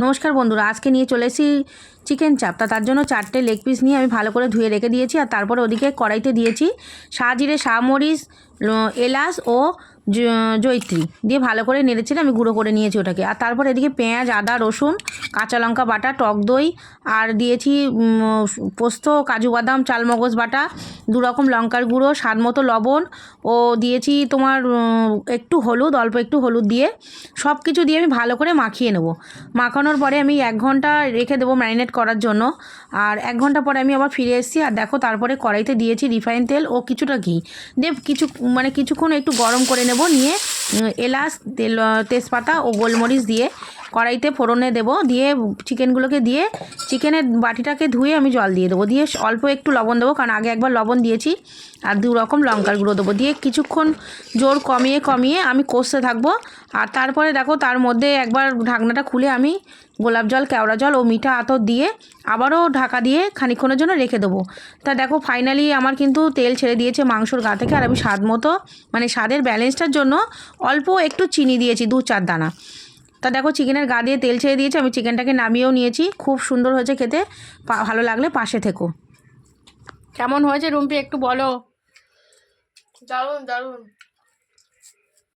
নমস্কার বন্ধুরা, আজকে নিয়ে চলে এসেছি চিকেন চাপ। তার জন্য 4টে লেগ পিস নিয়ে আমি ভালো করে ধুয়ে রেখে দিয়েছি। আর তারপরে ওদিকে কড়াইতে দিয়েছি সাজিরে শামরিচ, এলাচ ও জয়িত্রী দিয়ে ভালো করে নেড়েছিলে আমি গুঁড়ো করে নিয়েছি ওটাকে। আর তারপর এদিকে পেঁয়াজ, আদা, রসুন, কাঁচা লঙ্কা বাটা, টক দই আর দিয়েছি পোস্ত, কাজু বাদাম, চালমগজ বাটা, 2 রকম লঙ্কার গুঁড়ো, স্বাদ মতো লবণ ও দিয়েছি তোমার একটু হলুদ, অল্প একটু হলুদ দিয়ে সব কিছু দিয়ে আমি ভালো করে মাখিয়ে নেব। মাখানোর পরে আমি 1 ঘন্টা রেখে দেবো ম্যারিনেট করার জন্য। আর 1 ঘন্টা পরে আমি আবার ফিরে এসেছি। আর দেখো তারপরে কড়াইতে দিয়েছি রিফাইন তেল ও কিছুটা ঘি দিয়ে কিছুক্ষণ একটু গরম করে নেব। নিয়ে এলাচ, তেজপাতা ও গোলমরিচ দিয়ে কড়াইতে ফোড়নে দেব। দিয়ে চিকেনগুলোকে দিয়ে চিকেনের বাটিটাকে ধুয়ে আমি জল দিয়ে দেবো। দিয়ে অল্প একটু লবণ দেবো, কারণ আগে একবার লবণ দিয়েছি। আর 2 রকম লঙ্কার গুঁড়ো দেবো। দিয়ে কিছুক্ষণ জোর কমিয়ে আমি কষতে থাকবো। আর তারপরে দেখো তার মধ্যে একবার ঢাকনাটা খুলে আমি গোলাপ জল, কেওড়া জল ও মিঠা আতর দিয়ে আবারও ঢাকা দিয়ে খানিকক্ষণের জন্য রেখে দেবো। তা দেখো ফাইনালি আমার কিন্তু তেল ছেড়ে দিয়েছে মাংসর গা থেকে। আর আমি স্বাদ মতো স্বাদের ব্যালেন্সটার জন্য অল্প একটু চিনি দিয়েছি, 2-4 দানা। তা দেখো চিকেনের গা দিয়ে তেল ছেড়ে দিয়েছে, আমি চিকেনটাকে নামিয়েও নিয়েছি। খুব সুন্দর হয়েছে খেতে, ভালো লাগলে পাশে থেকো। কেমন হয়েছে রুম্পি একটু বলো। দারুণ দারুণ।